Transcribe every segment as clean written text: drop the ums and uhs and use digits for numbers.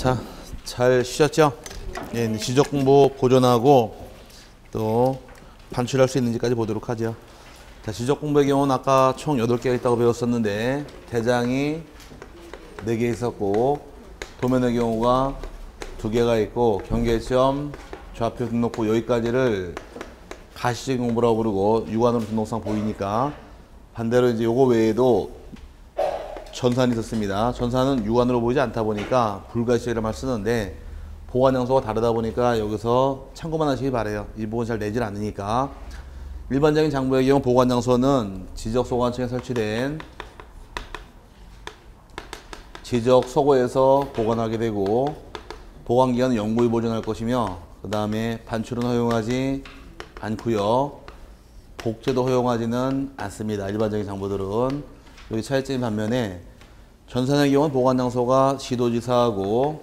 자, 잘 쉬셨죠? 예, 이제 지적 공부 보존하고 또 반출할 수 있는지까지 보도록 하죠. 자, 지적 공부의 경우는 아까 총 8개가 있다고 배웠었는데 대장이 4개 있었고 도면의 경우가 2개가 있고 경계점, 좌표 등록부 여기까지를 가시적 공부라고 부르고 육안으로 등록상 보이니까 반대로 이제 요거 외에도 전산이 있었습니다. 전산은 육안으로 보이지 않다 보니까 불가시적이라는 말 쓰는데 보관 장소가 다르다 보니까 여기서 참고만 하시기 바래요. 이 부분 잘 내질 않으니까. 일반적인 장부의 경우 보관 장소는 지적 소관청에 설치된 지적 서고에서 보관하게 되고 보관 기간은 영구히 보존할 것이며 그 다음에 반출은 허용하지 않고요. 복제도 허용하지는 않습니다. 일반적인 장부들은. 여기 차이점인 반면에 전산의 경우는 보관 장소가 시도지사하고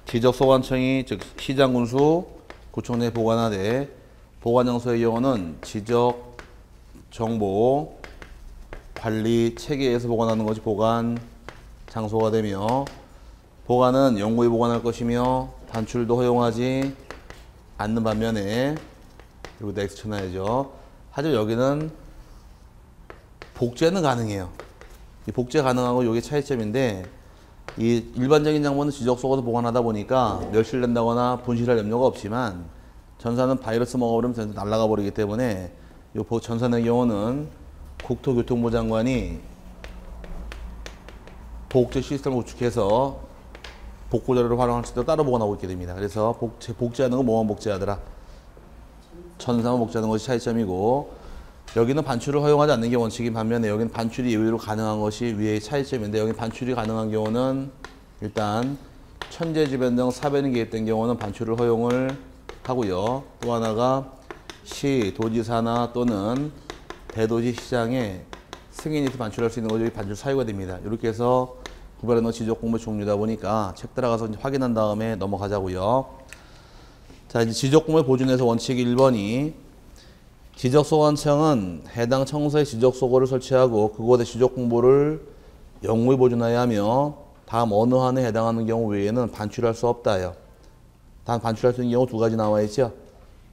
지적소관청이 즉 시장군수 구청 내에 보관하되 보관 장소의 경우는 지적 정보 관리 체계에서 보관하는 것이 보관 장소가 되며 보관은 영구히 보관할 것이며 반출도 허용하지 않는 반면에 여기다 X 쳐놔야죠. 하지만 여기는 복제는 가능해요. 이 복제 가능하고 이게 차이점인데 이 일반적인 장부는 지적 속에서 보관하다 보니까 멸실된다거나 분실할 염려가 없지만 전산은 바이러스 먹어버리면 날아가 버리기 때문에 이 전산의 경우는 국토교통부 장관이 복제 시스템을 구축해서 복구 자료를 활용할 수 있도록 따로 보관하고 있게 됩니다. 그래서 복제하는 건 뭐만 복제하더라? 전산만 복제하는 것이 차이점이고 여기는 반출을 허용하지 않는 게 원칙인 반면에 여기는 반출이 예외로 가능한 것이 위의 차이점인데 여기 반출이 가능한 경우는 일단 천재지변 사변이 개입된 경우는 반출을 허용을 하고요. 또 하나가 시, 도지사나 또는 대도시 시장에 승인이 있어 반출할 수 있는 것이 반출 사유가 됩니다. 이렇게 해서 구별해 놓은 지적 공부 종류다 보니까 책 들어가서 이제 확인한 다음에 넘어가자고요. 자, 이제 지적 공부 보존에서 원칙 1번이 지적소관청은 해당 청소에 지적소고를 설치하고 그곳에 지적공보를 영구히 보존하여야 하며 다음 어느 한에 해당하는 경우 외에는 반출할 수 없다요. 단 반출할 수 있는 경우 2가지 나와 있죠.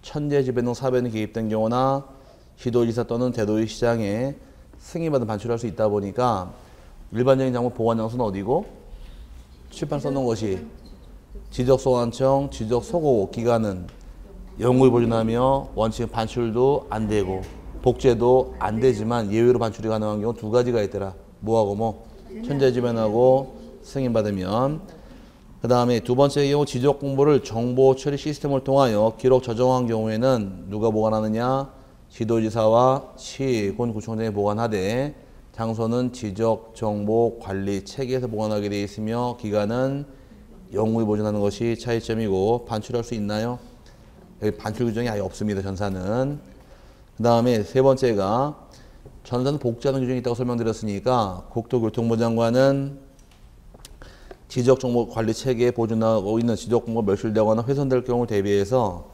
천재지변 사변이 개입된 경우나 시도지사 또는 대도시 시장에 승인받은 반출할 수 있다 보니까 일반적인 장부 보관장소는 어디고? 칠판 써놓은 것이 지적소관청 지적소고 기간은 영구히 보존하며 원칙 반출도 안 되고 복제도 안 되지만 예외로 반출이 가능한 경우 2가지가 있더라. 뭐하고 뭐? 천재지변하고 승인받으면. 그 다음에 2번째 경우 지적 공보를 정보 처리 시스템을 통하여 기록 저장한 경우에는 누가 보관하느냐? 시도지사와 시군 구청장이 보관하되 장소는 지적 정보 관리 체계에서 보관하게 되어 있으며 기간은 영구히 보존하는 것이 차이점이고 반출할 수 있나요? 여기 반출 규정이 아예 없습니다. 전산은. 그 다음에 3번째가 전산은 복제하는 규정이 있다고 설명드렸으니까 국토교통부 장관은 지적정보관리체계에 보존하고 있는 지적공고가 멸실되거나 훼손될 경우를 대비해서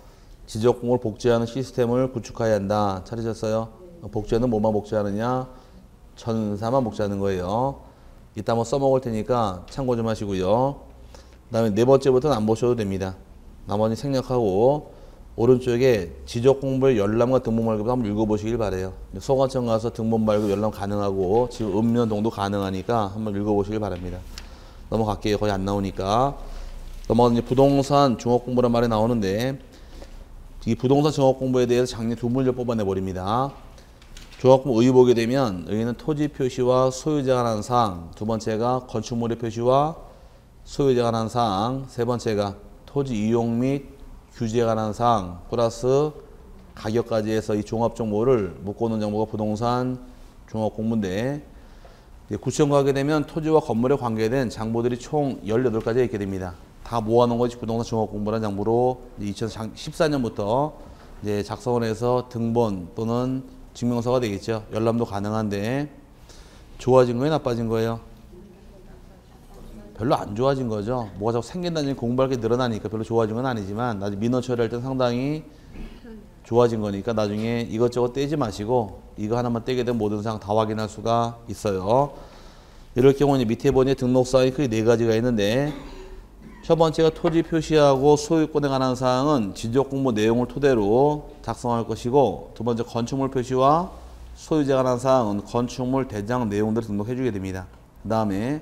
지적공고를 복제하는 시스템을 구축해야 한다. 찾으셨어요? 복제는 뭐만 복제하느냐? 전사만 복제하는 거예요. 이따 한번 써먹을 테니까 참고 좀 하시고요. 그 다음에 4번째부터는 안 보셔도 됩니다. 나머지 생략하고 오른쪽에 지적 공부의 열람과 등본 발급도 한번 읽어보시길 바래요. 소관청 가서 등본 발급 열람 가능하고 지금 읍면 동도 가능하니까 한번 읽어보시길 바랍니다. 넘어갈게요. 거의 안 나오니까. 넘어가서 이제 부동산 종합 공부란 말이 나오는데 이 부동산 종합 공부에 대해서 작년 2문제 뽑아내 버립니다. 종합 공부 의 보게 되면 의는 토지 표시와 소유자에 관한 사항, 2번째가 건축물의 표시와 소유자에 관한 사항, 3번째가 토지 이용 및 규제에 관한 사항 플러스 가격까지 해서 이 종합 정보를 묶어놓은 정보가 부동산 종합 공부인데 구청 가게 되면 토지와 건물에 관계된 장부들이 총 18가지가 있게 됩니다. 다 모아놓은 것이 부동산 종합 공부라는 장부로 2014년부터 이제 작성을 해서 등본 또는 증명서가 되겠죠. 열람도 가능한데 좋아진 거예요? 나빠진 거예요? 별로 안 좋아진 거죠. 뭐가 자꾸 생긴다는 공부할 게 늘어나니까 별로 좋아진 건 아니지만 나중에 민원 처리할 때 상당히 좋아진 거니까 나중에 이것저것 떼지 마시고 이거 하나만 떼게 되면 모든 사항 다 확인할 수가 있어요. 이럴 경우 이제 밑에 보니 등록사항이 크게 네 가지가 있는데 첫 번째가 토지 표시하고 소유권에 관한 사항은 지적공모 내용을 토대로 작성할 것이고 두 번째 건축물 표시와 소유자에 관한 사항은 건축물 대장 내용들을 등록해 주게 됩니다. 그 다음에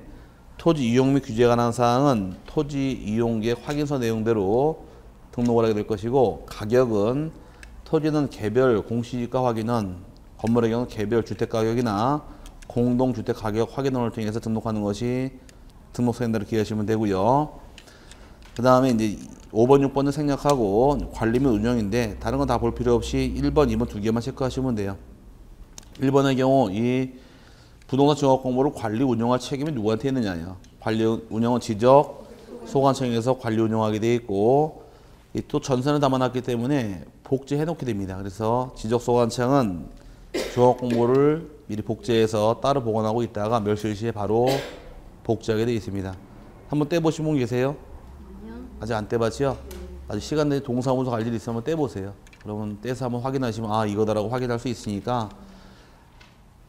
토지 이용 및 규제에 관한 사항은 토지 이용계획 확인서 내용대로 등록을 하게 될 것이고 가격은 토지는 개별 공시지가 확인은 건물의 경우 개별 주택가격이나 공동주택가격 확인원을 통해서 등록하는 것이 등록서인대로 기하시면 되고요. 그 다음에 이제 5번, 6번은 생략하고 관리 및 운영인데 다른 건 다 볼 필요 없이 1번, 2번 두 개만 체크하시면 돼요. 1번의 경우 이 부동산 종합공모를 관리 운영할 책임이 누구한테 있느냐요. 관리 운영은 지적 소관청에서 관리 운영하게 돼 있고 또 전세를 담아놨기 때문에 복제해 놓게 됩니다. 그래서 지적 소관청은 종합공모를 미리 복제해서 따로 보관하고 있다가 멸실시에 바로 복제하게 되어 있습니다. 한번 떼보신 분 계세요? 아니요. 아직 안 떼봤죠? 아직 시간 내에 동사무소 갈 일이 있으면 떼보세요. 그러면 떼서 한번 확인하시면 아 이거다라고 확인할 수 있으니까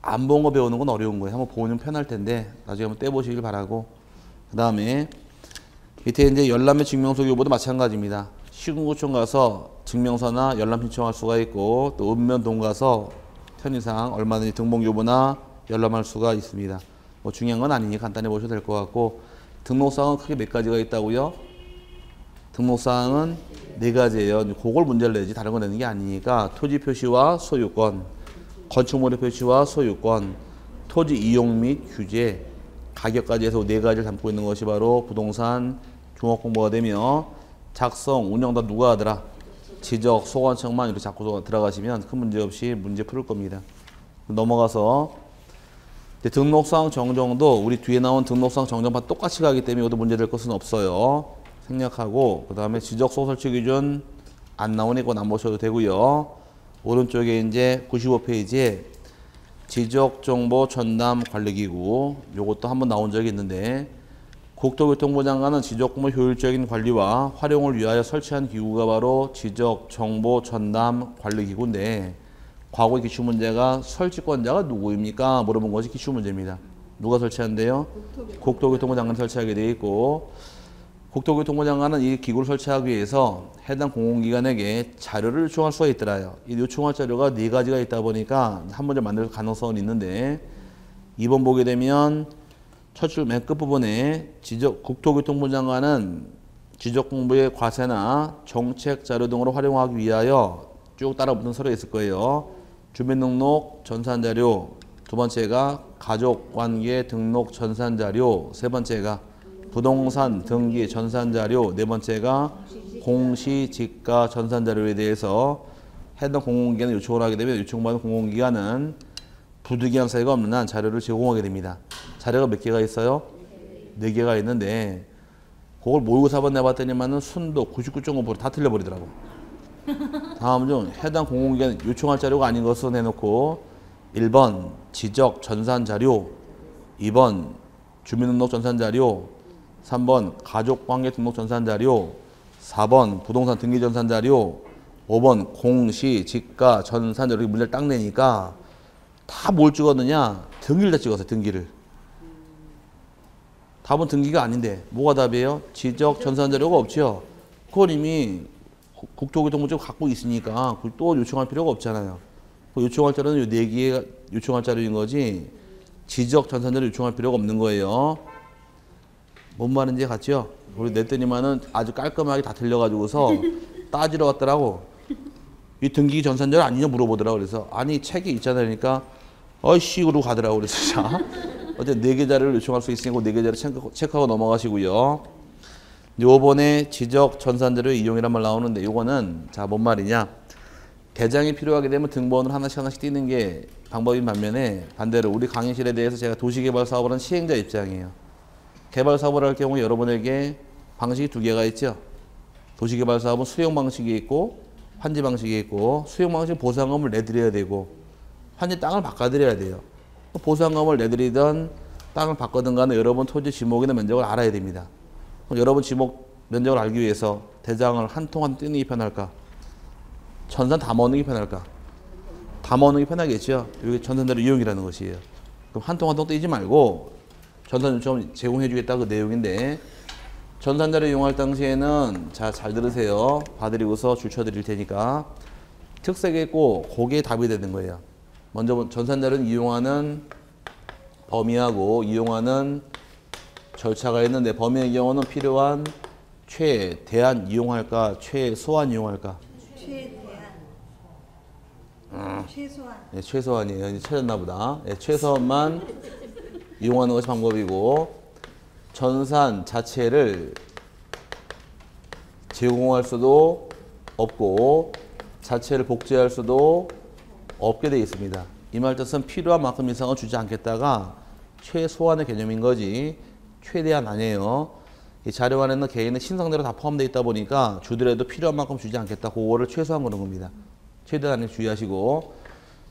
안 본 거 배우는 건 어려운 거예요. 한번 보면 편할 텐데 나중에 한번 떼보시길 바라고. 그 다음에 밑에 이제 열람의 증명서 교부도 마찬가지입니다. 시군구청 가서 증명서나 열람 신청할 수가 있고 또 읍면동 가서 편의상 얼마든지 등본교부나 열람할 수가 있습니다. 뭐 중요한 건 아니니 간단히 보셔도 될 것 같고 등록사항은 크게 몇 가지가 있다고요? 등록사항은 네 가지예요. 그걸 문제를 내지 다른 거 내는 게 아니니까 토지 표시와 소유권, 건축물의 표시와 소유권, 토지 이용 및 규제, 가격까지 해서 네 가지를 담고 있는 것이 바로 부동산 종합공모가 되며 작성, 운영 다 누가 하더라? 지적, 소관청만 이렇게 자꾸 들어가시면 큰 문제 없이 문제 풀을 겁니다. 넘어가서 등록사항 정정도 우리 뒤에 나온 등록사항 정정판 똑같이 가기 때문에 이것도 문제 될 것은 없어요. 생략하고 그 다음에 지적 소설치 기준 안 나오니까 안 보셔도 되고요. 오른쪽에 이제 95페이지에 지적정보 전담 관리기구 요것도 한번 나온 적이 있는데 국토교통부 장관은 지적공모 효율적인 관리와 활용을 위하여 설치한 기구가 바로 지적정보 전담 관리기구인데 과거의 기출문제가 설치권자가 누구입니까? 물어본 것이 기출문제입니다. 누가 설치한대요? 국토교통부 장관이 설치하게 되어 있고 국토교통부 장관은 이 기구를 설치하기 위해서 해당 공공기관에게 자료를 요청할 수가 있더라요. 이 요청할 자료가 네 가지가 있다 보니까 한 문제 만들 가능성은 있는데 2번 보게 되면 첫 줄 맨 끝부분에 국토교통부 장관은 지적공부의 과세나 정책 자료 등으로 활용하기 위하여 쭉 따라붙는 서류가 있을 거예요. 주민등록 전산자료, 두 번째가 가족관계 등록 전산자료, 세 번째가 부동산 등기 전산자료, 네 번째가 공시지가 전산자료에 대해서 해당 공공기관에 요청을 하게 되면 요청받은 공공기관은 부득이한 사유가 없는 한 자료를 제공하게 됩니다. 자료가 몇 개가 있어요? 4개가 있는데 그걸 모의고사 한번 내봤더니만은 순도 99.5% 다 틀려버리더라고. 다음 중 해당 공공기관 요청할 자료가 아닌 것을 해놓고 1번 지적 전산자료, 2번 주민등록 전산자료, 3번 가족관계 등록 전산자료, 4번 부동산 등기 전산자료, 5번 공시지가 전산자료 이렇게 문제를 딱 내니까 다 뭘 찍었느냐? 등기를 다 찍었어요. 등기를. 답은 등기가 아닌데 뭐가 답이에요? 지적 전산자료가 없죠. 그걸 이미 국토교통부 쪽 갖고 있으니까 또 요청할 필요가 없잖아요. 요청할 자료는 이 4개가 요청할 자료인 거지 지적 전산자료 요청할 필요가 없는 거예요. 뭔 말인지 같죠? 우리 냈더니만은 아주 깔끔하게 다 틀려가지고서 따지러 갔더라고. 이 등기 전산자료 아니냐 물어보더라고. 그래서 아니 책이 있잖아요. 그러니까 어이씨 그러고 가더라고. 그래서 자 어쨌든 4개 자료를 요청할 수 있으니까 4개 자료 체크하고 넘어가시고요. 요번에 지적 전산자료 이용이란 말 나오는데 요거는 자 뭔 말이냐. 대장이 필요하게 되면 등본을 하나씩 띄는 게 방법인 반면에 반대로 우리 강의실에 대해서 제가 도시개발 사업을 하는 시행자 입장이에요. 개발 사업을 할 경우 여러분에게 방식이 2개가 있죠. 도시개발 사업은 수용 방식이 있고 환지 방식이 있고 수용 방식 보상금을 내드려야 되고 환지 땅을 바꿔드려야 돼요. 보상금을 내드리던 땅을 바꿔든 간에 여러분 토지 지목이나 면적을 알아야 됩니다. 그럼 여러분 지목 면적을 알기 위해서 대장을 한 통 한 띄는 게 편할까? 전산 다 먹는 게 편할까? 다 먹는 게 편하겠죠. 이게 전산자료 이용이라는 것이에요. 그럼 한 통 한 통 띄지 말고 전산 요청 제공해 주겠다 그 내용인데 전산자를 이용할 당시에는 자, 잘 들으세요. 봐드리고서 줄 쳐드릴 테니까 특색이 있고 거기에 답이 되는 거예요. 먼저 전산자를 이용하는 범위하고 이용하는 절차가 있는데 범위의 경우는 필요한 최대한 이용할까 최소한 이용할까? 최소한. 네, 최소한이에요. 이제 찾았나 보다. 네, 최소한만 이용하는 것이 방법이고 전산 자체를 제공할 수도 없고 자체를 복제할 수도 없게 되어 있습니다. 이 말 뜻은 필요한 만큼 이상은 주지 않겠다가 최소한의 개념인 거지 최대한 아니에요. 이 자료 안에는 개인의 신상대로 다 포함되어 있다 보니까 주더라도 필요한 만큼 주지 않겠다. 그거를 최소한 거는 겁니다. 최대한 아니 주의하시고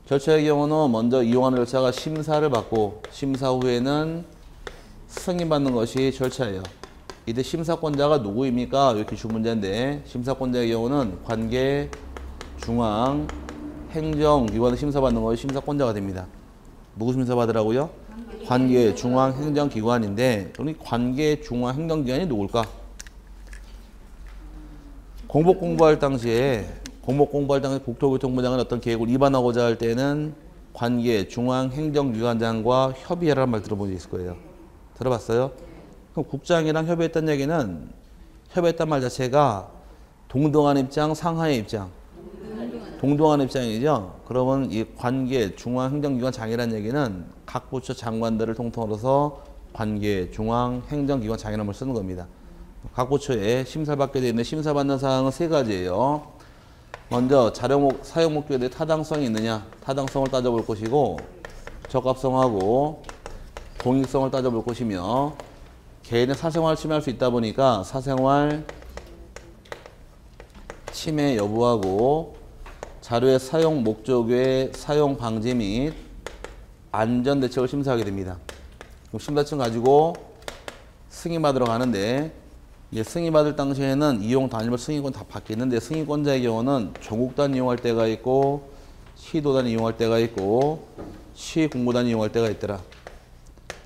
절차의 경우는 먼저 이용하는 절차가 심사를 받고 심사 후에는 승인받는 것이 절차예요. 이때 심사권자가 누구입니까? 이렇게 주 문제인데 심사권자의 경우는 관계 중앙 행정기관을 심사받는 것이 심사권자가 됩니다. 누구 심사받으라고요? 관계 중앙 행정기관인데 우리 관계 중앙 행정기관이 누굴까? 공복공부할 당시에 국토교통부장은 어떤 계획을 위반하고자 할 때는 관계 중앙행정기관장과 협의하라는 말 들어본 적 있을 거예요. 들어봤어요? 그럼 국장이랑 협의했다는 얘기는 협의했단 말 자체가 동등한 입장, 상하의 입장. 동등한 입장이죠. 그러면 이 관계 중앙행정기관장이라는 얘기는 각 부처 장관들을 통틀어서 관계 중앙행정기관장이라는 말 쓰는 겁니다. 각 부처에 심사받게 되어 있는 심사받는 사항은 세 가지예요. 먼저 사용 목적에 대해 타당성이 있느냐 타당성을 따져볼 것이고 적합성하고 공익성을 따져볼 것이며 개인의 사생활을 침해할 수 있다 보니까 사생활 침해 여부하고 자료의 사용 목적의 사용 방지 및 안전 대책을 심사하게 됩니다. 그럼 심사층 가지고 승인받으러 가는데 승인받을 당시에는 이용 단위별 승인권 다 바뀌는데 승인권자의 경우는 전국단 이용할 때가 있고 시도단 이용할 때가 있고 시군구단 이용할 때가 있더라.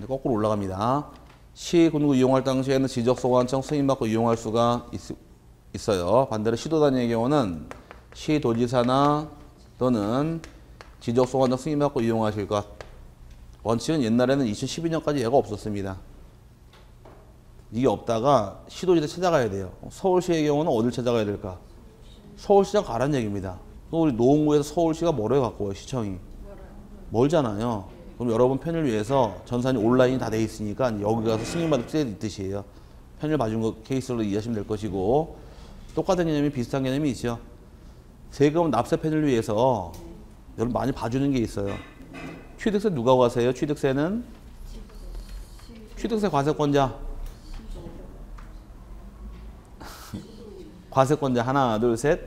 거꾸로 올라갑니다. 시군구 이용할 당시에는 지적소관청 승인받고 이용할 수가 있어요. 반대로 시도단의 경우는 시도지사나 또는 지적소관청 승인받고 이용하실 것. 원칙은 옛날에는 2012년까지 얘가 없었습니다. 이게 없다가 시도지사 찾아가야 돼요. 서울시의 경우는 어딜 찾아가야 될까? 서울시장 가란 얘기입니다. 또 우리 노원구에서 서울시가 뭐래 갖고 와요, 시청이? 멀잖아요. 그럼 여러분 편의를 위해서 전산이 온라인이 다 돼 있으니까 여기 가서 승인받을 때 뜻이에요. 편의를 봐준 거 케이스로 이해하시면 될 것이고 똑같은 개념이 비슷한 개념이 있죠. 세금 납세 편의를 위해서 여러분 많이 봐주는 게 있어요. 취득세 누가 과세요? 취득세는 취득세 과세권자. 과세권자 하나, 둘, 셋.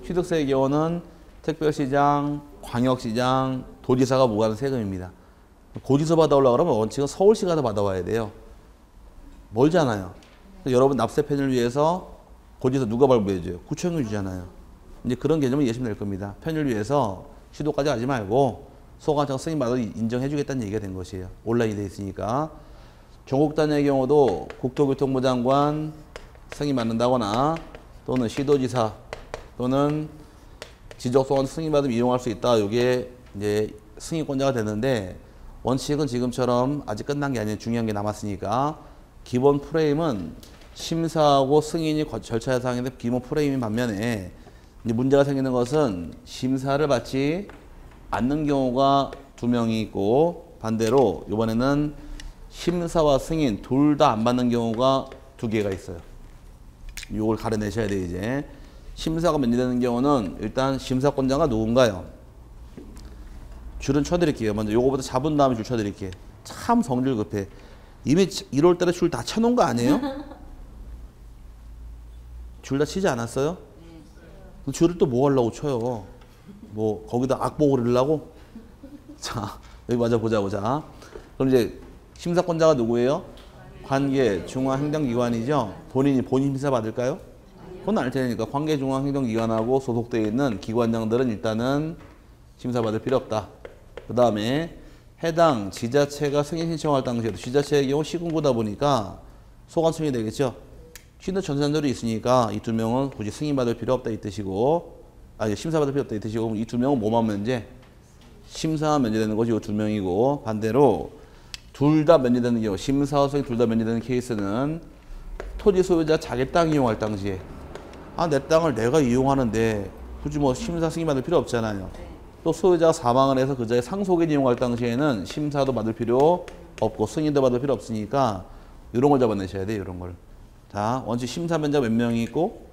취득세의 경우는 특별시장, 광역시장, 도지사가 부과하는 세금입니다. 고지서 받아오려고 그러면 원칙은 서울시 가서 받아와야 돼요. 멀잖아요. 여러분 납세 편의를 위해서 고지서 누가 발부해줘요? 구청이 주잖아요. 이제 그런 개념을 이해하시면 될 겁니다. 편의를 위해서 시도까지 가지 말고 소관청 승인받아 인정해주겠다는 얘기가 된 것이에요. 온라인이 돼 있으니까. 전국단의 경우도 국토교통부 장관 승인받는다거나 또는 시도지사 또는 지적소관 승인받으면 이용할 수 있다. 이게 이제 승인권자가 되는데 원칙은 지금처럼 아직 끝난 게 아니에요. 중요한 게 남았으니까 기본 프레임은 심사하고 승인이 절차 사항인데 기본 프레임인 반면에 이제 문제가 생기는 것은 심사를 받지 않는 경우가 2명이 있고 반대로 이번에는 심사와 승인 둘 다 안 받는 경우가 2개가 있어요. 이걸 가려내셔야 돼요. 이제 심사가 면제되는 경우는 일단 심사권자가 누군가요? 줄은 쳐드릴게요. 먼저 요거부터 잡은 다음에 줄 쳐드릴게요. 참 성질 급해. 이미 1월 달에 줄 다 쳐놓은 거 아니에요? 줄 다 치지 않았어요? 줄을 또 뭐 하려고 쳐요? 뭐 거기다 악보를 하려고? 자 여기 맞아 보자. 그럼 이제 심사권자가 누구예요? 관계 중앙행정기관이죠. 본인 심사 받을까요? 그건 알 테니까 관계 중앙행정기관하고 소속되어 있는 기관장들은 일단은 심사 받을 필요 없다. 그 다음에 해당 지자체가 승인 신청할 당시에도 지자체의 경우 시군구다 보니까 소관청이 되겠죠. 시도 전산자로 있으니까 이 두 명은 굳이 승인받을 필요 없다 이 뜻이고, 아니 심사받을 필요 없다 이 뜻이고, 이 두 명은 뭐만 면제? 심사 면제되는 것이 이 두 명이고, 반대로 둘 다 면제되는 경우, 심사와 승인 둘 다 면제되는 케이스는 토지 소유자 자기 땅 이용할 당시에 내 땅을 내가 이용하는데 굳이 뭐 심사 승인 받을 필요 없잖아요. 또 소유자가 사망을 해서 그 자리에 상속인 이용할 당시에는 심사도 받을 필요 없고 승인도 받을 필요 없으니까 이런 걸 잡아내셔야 돼요. 이런 걸. 자, 원칙 심사 면제가 몇 명이 있고?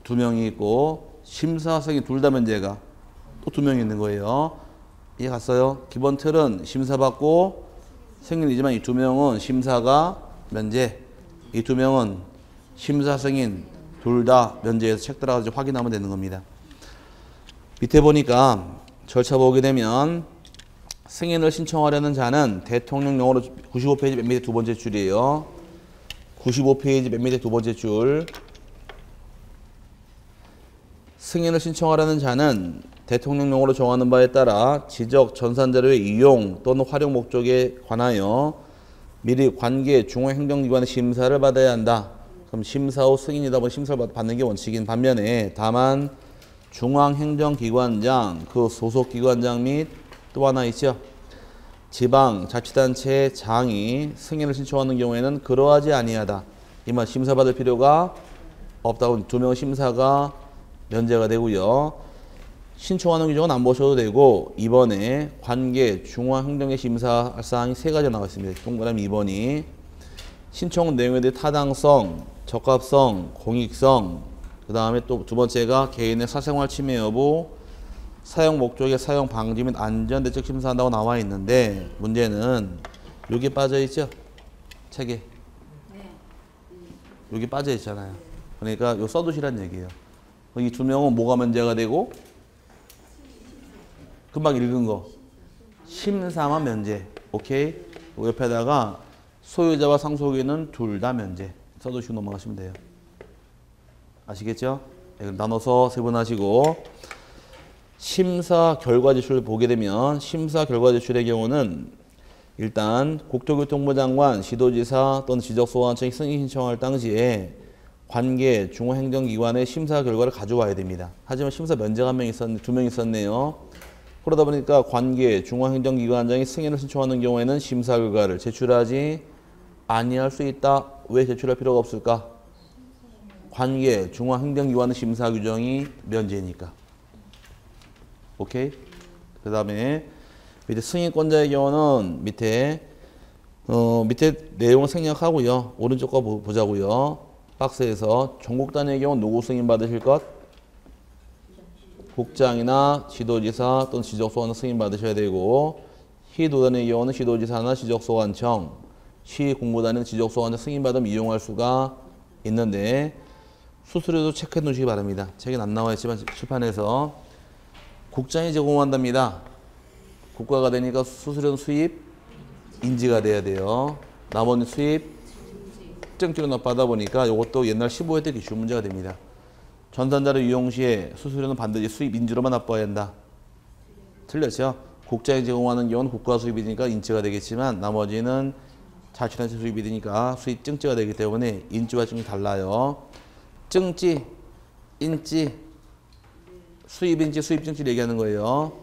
2명이 있고, 심사 승인 둘 다 면제가 또 2명이 있는 거예요. 이해 갔어요? 기본 틀은 심사 받고 승인이지만 이 2명은 심사가 면제, 이 2명은 심사 승인 둘 다 면제해서 책 들어가서 확인하면 되는 겁니다. 밑에 보니까 절차 보게 되면 승인을 신청하려는 자는 대통령령으로 95페이지 맨 밑에 두 번째 줄이에요. 95페이지 맨 밑에 두 번째 줄. 승인을 신청하려는 자는 대통령령으로 정하는 바에 따라 지적 전산자료의 이용 또는 활용 목적에 관하여 미리 관계 중앙행정기관의 심사를 받아야 한다. 그럼 심사 후 승인이다 보니 심사를 받는 게 원칙인 반면에 다만 중앙행정기관장, 그 소속기관장 및 또 하나 있죠. 지방자치단체 장이 승인을 신청하는 경우에는 그러하지 아니하다. 이만 심사받을 필요가 없다고 2명 심사가 면제가 되고요. 신청하는 규정은 안 보셔도 되고 이번에 관계 중앙행정의 심사할 사항이 3가지 나와 있습니다. 동그라미 2번이 신청 내용에 대해 타당성, 적합성, 공익성, 그 다음에 또 두 번째가 개인의 사생활 침해 여부, 사용 목적의 사용 방지 및 안전대책 심사한다고 나와 있는데 문제는 여기 빠져 있죠? 책에. 여기 빠져 있잖아요. 그러니까 요 써두시란 얘기예요. 이 2명은 뭐가 면제가 되고 금방 읽은 거 심사만 면제. 오케이? 옆에다가 소유자와 상속인은 둘 다 면제. 써두시고 넘어가시면 돼요. 아시겠죠? 네, 나눠서 세분하시고 심사 결과 제출을 보게 되면 심사 결과 제출의 경우는 일단 국토교통부 장관, 시도지사 또는 지적소관청이 승인 신청할 당시에 관계 중앙행정기관의 심사 결과를 가져와야 됩니다. 하지만 심사 면제가 한 명 있었는데 2명 있었네요. 그러다 보니까 관계 중앙행정기관장이 승인을 신청하는 경우에는 심사 결과를 제출하지 아니할 수 있다. 왜 제출할 필요가 없을까? 관계 중앙행정기관의 심사 규정이 면제니까. 오케이? 그 다음에 밑에 승인권자의 경우는 밑에 내용을 생략하고요. 오른쪽 거 보자고요. 박스에서 전국 단위의 경우 누구 승인 받으실 것? 국장이나 지도지사 또는 지적소관청 승인 받으셔야 되고 시도단위의 경우는 시도지사나 지적소관청, 시공무단위는 지적소관청 승인 받으면 이용할 수가 있는데 수수료도 체크해 놓으시기 바랍니다. 책엔 안 나와 있지만 출판에서 국장이 제공한답니다. 국가가 되니까 수수료는 수입 인지가 돼야 돼요. 나머지 수입 특정치로 받아 보니까 이것도 옛날 15회 때 기출 문제가 됩니다. 전산자료 이용 시에 수수료는 반드시 수입 인지로만 납부해야 한다. 틀렸죠? 국장이 제공하는 경우는 국가 수입이니까 인지가 되겠지만 나머지는 자치단체 수입이 되니까 수입 증지가 되기 때문에 인지와 증이 달라요. 증지, 인지, 수입인지 수입증지 얘기하는 거예요.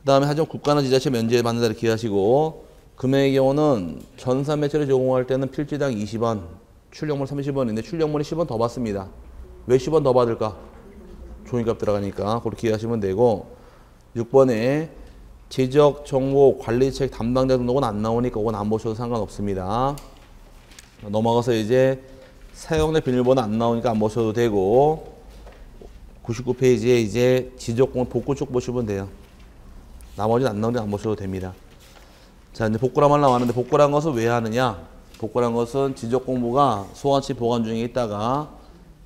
그 다음에 하지만 국가나 지자체 면제 받는다를 기하시고 금액의 경우는 전산 매체를 제공할 때는 필지당 20원, 출력물 30원인데 출력물이 10원 더 받습니다. 왜 10원 더 받을까? 종이값 들어가니까 그렇게 이해하시면 되고 6번에 지적 정보 관리책 담당자 등록은 안 나오니까 그건 안 보셔도 상관없습니다. 넘어가서 이제 사용자 비밀번호 안 나오니까 안 보셔도 되고 99페이지에 이제 지적공을 복구 쪽 보시면 돼요. 나머지는 안 나오는데 안 보셔도 됩니다. 자, 이제 복구라만 나왔는데 복구란 것은 왜 하느냐? 복구란 것은 지적공부가 소환치 보관 중에 있다가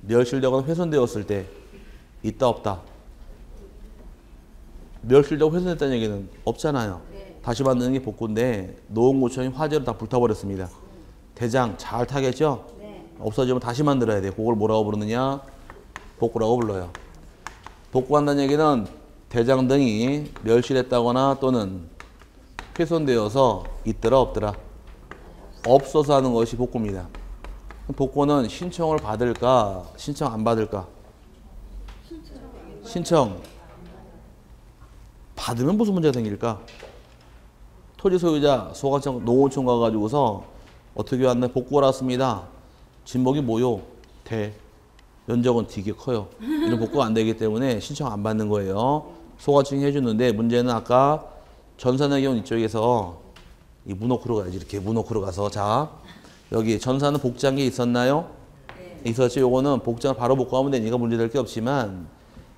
멸실되거나 훼손되었을 때 있다 없다? 멸실되고 훼손됐다는 얘기는 없잖아요. 다시 만드는 게 복구인데 노원구청이 화재로 다 불타버렸습니다. 대장 잘 타겠죠? 없어지면 다시 만들어야 돼. 그걸 뭐라고 부르느냐? 복구라고 불러요. 복구한다는 얘기는 대장 등이 멸실했다거나 또는 훼손되어서 있더라 없더라? 없어서 하는 것이 복구입니다. 복구는 신청을 받을까 신청 안 받을까? 신청 받으면 무슨 문제가 생길까? 토지 소유자 소관청 농어촌 가가지고서 어떻게 왔나 복구가 왔습니다. 진목이 뭐요? 대. 면적은 되게 커요. 이런 복구가 안 되기 때문에 신청 안 받는 거예요. 소관청이 해주는데 문제는 아까 전산의 경우 이쪽에서 이 문호크로 가야지. 이렇게 문호크로 가서 자 여기 전산은 복제한 게 있었나요? 네. 있었지. 요거는 복제를 바로 복구하면 되니까 문제될 게 없지만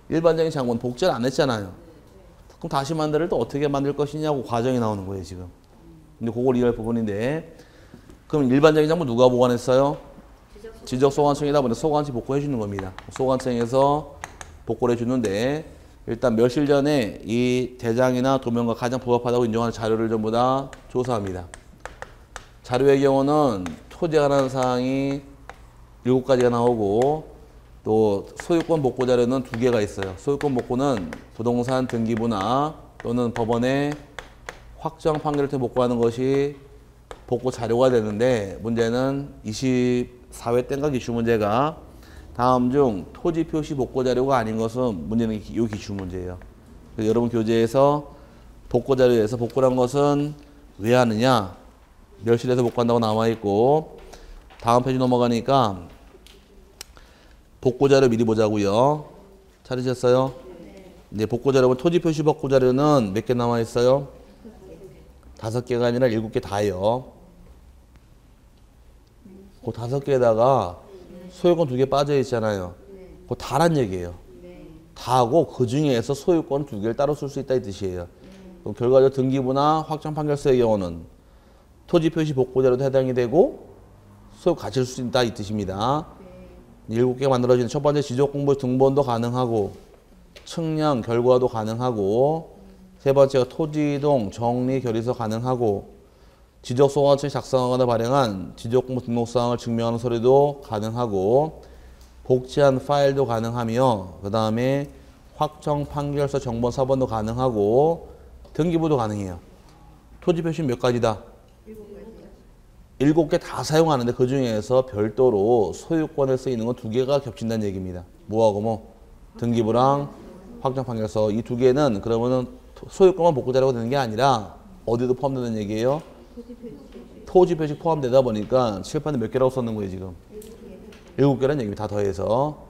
일반적인 장부는 복제를 안 했잖아요. 그럼 다시 만들을 또 어떻게 만들 것이냐고 과정이 나오는 거예요 지금. 근데 그걸 이해할 부분인데 그럼 일반적인 장부 누가 보관했어요? 지적소관청이다 보니 소관청이 복구해 주는 겁니다. 소관청에서 복구를 해주는데 일단 멸실 전에 이 대장이나 도면과 가장 부합하다고 인정하는 자료를 전부 다 조사합니다. 자료의 경우는 토지에 관한 사항이 7가지가 나오고 또 소유권 복구 자료는 2개가 있어요. 소유권 복구는 부동산 등기부나 또는 법원에 확정 판결을 통해 복구하는 것이 복구 자료가 되는데 문제는 24회 땡각 기출 문제가 다음 중 토지 표시 복구 자료가 아닌 것은 문제는 이 기출 문제예요. 그래서 여러분 교재에서 복구 자료에서 복구란 것은 왜 하느냐? 멸실해서 복구한다고 나와 있고 다음 페이지 넘어가니까 복구 자료 미리 보자고요. 찾으셨어요? 네. 복구 자료 토지 표시 복구 자료는 몇 개 나와 있어요? 5개가 아니라 7개 다예요. 그 5개에다가 소유권 2개 빠져 있잖아요. 그거 다란 얘기예요. 다하고 그 중에서 소유권 2개를 따로 쓸 수 있다 이 뜻이에요. 그럼 결과적으로 등기부나 확정 판결서의 경우는 토지 표시 복구 자료도 해당이 되고 소유 가칠 수 있다 이 뜻입니다. 7개가 만들어지는 첫 번째 지적공부 등본도 가능하고 측량 결과도 가능하고 세 번째가 토지이동 정리 결의서 가능하고 지적소관청이 작성하거나 발행한 지적공부 등록사항을 증명하는 서류도 가능하고 복제한 파일도 가능하며 그 다음에 확정 판결서 정본 서본도 가능하고 등기부도 가능해요. 토지 표시는 몇 가지다? 7개 다 사용하는데 그 중에서 별도로 소유권에 쓰이는 건 2개가 겹친다는 얘기입니다. 뭐하고 뭐? 등기부랑 확정 판결서 이 2개는 그러면은 소유권만 복구 자료가 되는 게 아니라 어디도 포함되는 얘기예요? 토지 표시 포함되다 보니까 칠판에 몇 개라고 썼는 거예요 지금? 7개라는 얘기입니다. 다 더해서.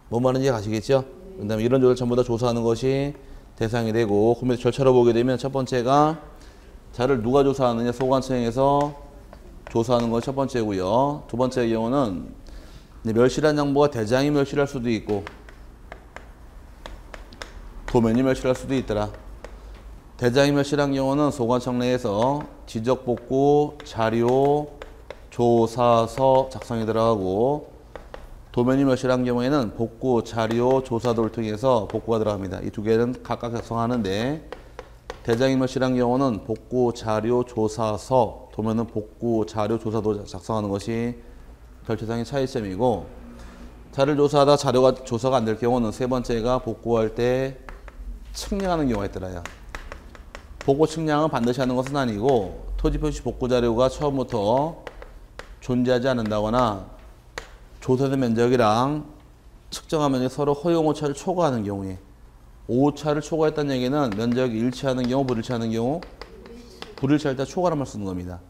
뭔 말인지 아시겠죠? 그 다음에 이런 조를 전부 다 조사하는 것이 대상이 되고 그러면 절차로 보게 되면 첫 번째가 자를 누가 조사하느냐 소관청에서 조사하는 건 첫 번째고요. 두 번째의 경우는 멸실한 장부가 대장이 멸실할 수도 있고 도면이 멸실할 수도 있더라. 대장이 멸실한 경우는 소관청 내에서 지적복구 자료 조사서 작성이 들어가고 도면이 멸실한 경우에는 복구 자료 조사도를 통해서 복구가 들어갑니다. 이 2개는 각각 작성하는데 대장이 멸실한 경우는 복구 자료 조사서 도면은 복구 자료 조사도 작성하는 것이 별채상의 차이점이고 자료를 조사하다 자료가 조사가 안 될 경우는 세 번째가 복구할 때 측량하는 경우가 있더라요. 복구 측량은 반드시 하는 것은 아니고 토지 표시 복구 자료가 처음부터 존재하지 않는다거나 조사된 면적이랑 측정한 면적이 서로 허용 오차를 초과하는 경우에 오차를 초과했다는 얘기는 면적이 일치하는 경우 불일치하는 경우 불일치할 때 초과란 말 쓰는 겁니다.